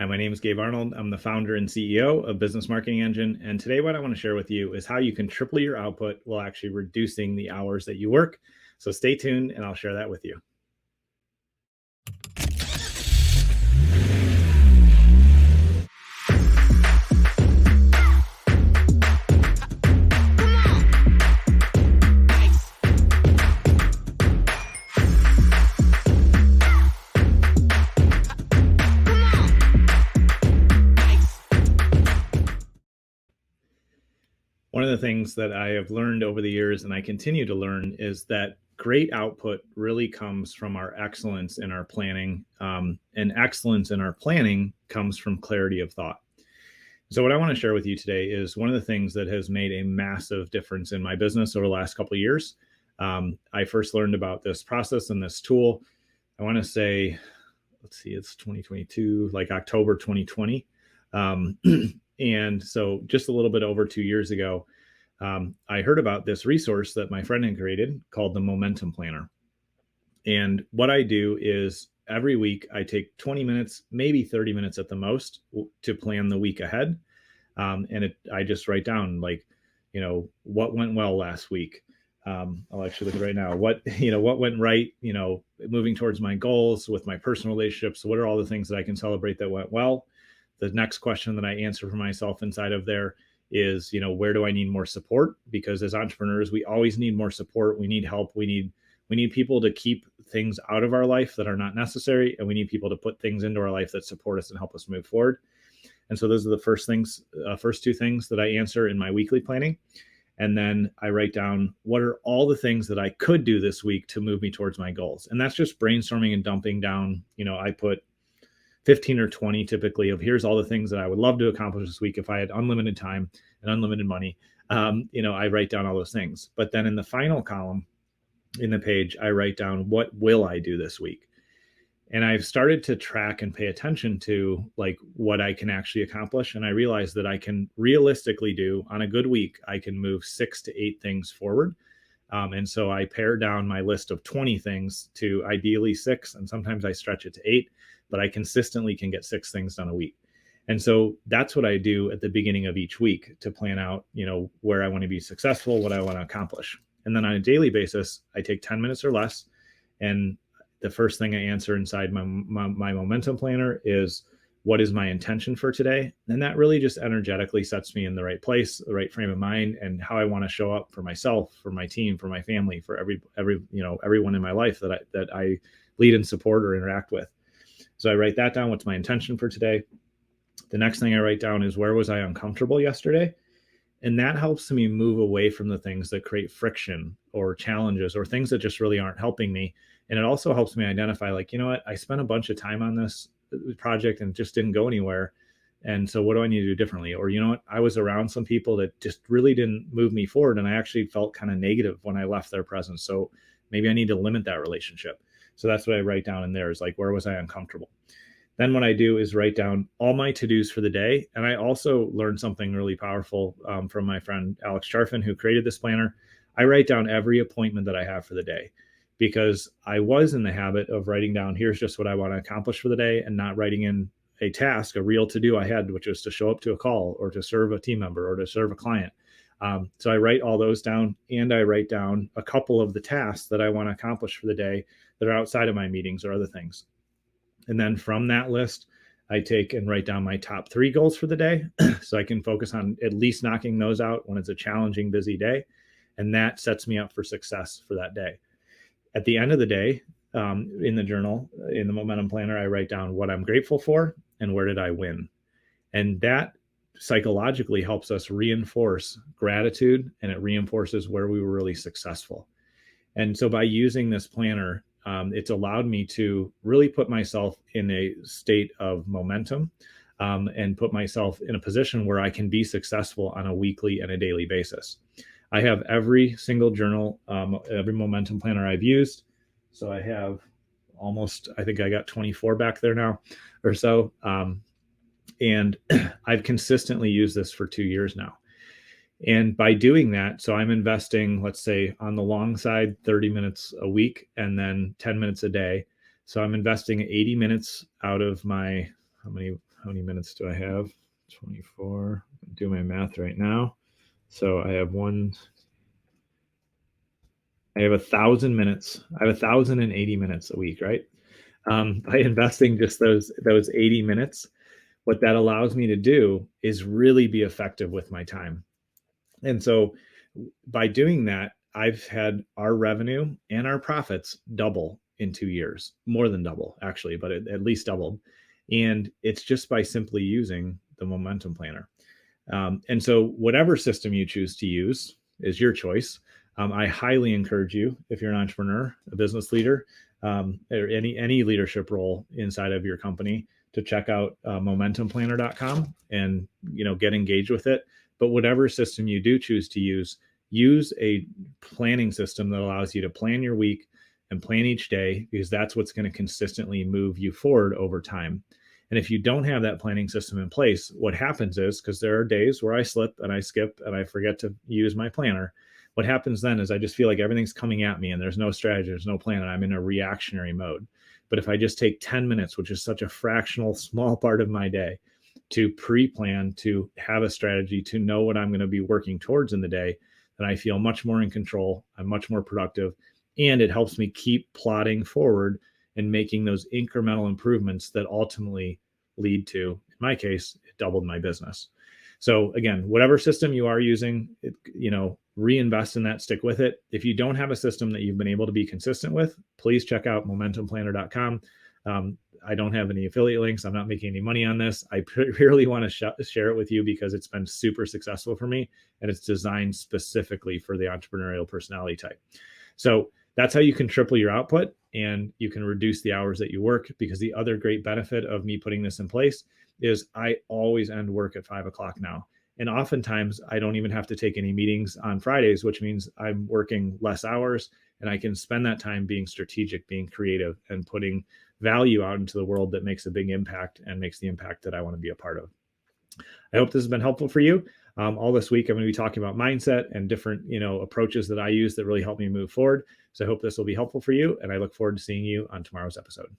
Hi, my name is Gabe Arnold. I'm the founder and CEO of Business Marketing Engine. And today what I want to share with you is how you can triple your output while actually reducing the hours that you work. So stay tuned and I'll share that with you. One of the things that I have learned over the years, and I continue to learn, is that great output really comes from our excellence in our planning. And excellence in our planning comes from clarity of thought. So what I want to share with you today is one of the things that has made a massive difference in my business over the last couple of years. I first learned about this process and this tool, I want to say, it's 2022, like October 2020. And so just a little bit over 2 years ago, I heard about this resource that my friend had created called the Momentum Planner. And what I do is every week I take 20 minutes, maybe 30 minutes at the most, to plan the week ahead. I just write down, like, what went well last week. I'll actually look at right now. What went right, moving towards my goals with my personal relationships. What are all the things that I can celebrate that went well? The next question that I answer for myself inside of there is, where do I need more support? Because as entrepreneurs, we always need more support. We need help. We need people to keep things out of our life that are not necessary. And we need people to put things into our life that support us and help us move forward. And so those are the first two things that I answer in my weekly planning. And then I write down, what are all the things that I could do this week to move me towards my goals? And that's just brainstorming and dumping down. I put 15 or 20 typically of here's all the things that I would love to accomplish this week if I had unlimited time and unlimited money. I write down all those things. But then in the final column in the page, I write down, what will I do this week? And I've started to track and pay attention to like what I can actually accomplish. And I realized that I can realistically do, on a good week, I can move 6 to 8 things forward. And so I pare down my list of 20 things to ideally 6. And sometimes I stretch it to 8, but I consistently can get 6 things done a week. And so that's what I do at the beginning of each week to plan out, where I want to be successful, what I want to accomplish. And then on a daily basis, I take 10 minutes or less. And the first thing I answer inside my momentum planner is, what is my intention for today? And that really just energetically sets me in the right place, the right frame of mind, and how I want to show up for myself, for my team, for my family, for everyone in my life that I lead and support or interact with. So I write that down. What's my intention for today? The next thing I write down is, where was I uncomfortable yesterday? And that helps me move away from the things that create friction or challenges or things that just really aren't helping me. And it also helps me identify, like, I spent a bunch of time on this project and just didn't go anywhere. And so what do I need to do differently? Or, I was around some people that just really didn't move me forward. And I actually felt kind of negative when I left their presence. So maybe I need to limit that relationship. So that's what I write down in there, is like, where was I uncomfortable? Then what I do is write down all my to-dos for the day. And I also learned something really powerful from my friend, Alex Charfin, who created this planner. I write down every appointment that I have for the day, because I was in the habit of writing down, here's just what I want to accomplish for the day, and not writing in a task, a real to-do I had, which was to show up to a call or to serve a team member or to serve a client. So I write all those down, and I write down a couple of the tasks that I want to accomplish for the day that are outside of my meetings or other things. And then from that list, I take and write down my top 3 goals for the day so I can focus on at least knocking those out when it's a challenging, busy day. And that sets me up for success for that day. At the end of the day, in the journal, in the Momentum Planner, I write down what I'm grateful for and where did I win. And that psychologically helps us reinforce gratitude, and it reinforces where we were really successful. And so by using this planner, it's allowed me to really put myself in a state of momentum and put myself in a position where I can be successful on a weekly and a daily basis. I have every single journal, every momentum planner I've used. So I have I think I got 24 back there now or so. And I've consistently used this for 2 years now. And by doing that, so I'm investing, let's say on the long side, 30 minutes a week and then 10 minutes a day. So I'm investing 80 minutes out of my, how many minutes do I have? 24. Do my math right now. So I have 1,000 minutes. I have 1,080 minutes a week, right? By investing just those 80 minutes, what that allows me to do is really be effective with my time. And so by doing that, I've had our revenue and our profits double in 2 years, more than double actually, but at least doubled. And it's just by simply using the Momentum Planner. And so whatever system you choose to use is your choice. I highly encourage you, if you're an entrepreneur, a business leader, or any leadership role inside of your company, to check out momentumplanner.com and get engaged with it. But whatever system you do choose to use a planning system that allows you to plan your week and plan each day, because that's what's going to consistently move you forward over time. And if you don't have that planning system in place, what happens is, because there are days where I slip and I skip and I forget to use my planner, what happens then is I just feel like everything's coming at me and there's no strategy, there's no plan, and I'm in a reactionary mode. But if I just take 10 minutes, which is such a fractional, small part of my day, to pre-plan, to have a strategy, to know what I'm going to be working towards in the day, then I feel much more in control. I'm much more productive. And it helps me keep plodding forward and making those incremental improvements that ultimately lead to, in my case, it doubled my business. So again, whatever system you are using, reinvest in that, stick with it. If you don't have a system that you've been able to be consistent with, please check out momentumplanner.com. I don't have any affiliate links. I'm not making any money on this. I purely want to share it with you because it's been super successful for me, and it's designed specifically for the entrepreneurial personality type. So that's how you can triple your output and you can reduce the hours that you work, because the other great benefit of me putting this in place is I always end work at 5:00 now. And oftentimes I don't even have to take any meetings on Fridays, which means I'm working less hours and I can spend that time being strategic, being creative, and putting value out into the world that makes a big impact and makes the impact that I want to be a part of. I hope this has been helpful for you. All this week, I'm going to be talking about mindset and different, approaches that I use that really help me move forward. So I hope this will be helpful for you, and I look forward to seeing you on tomorrow's episode.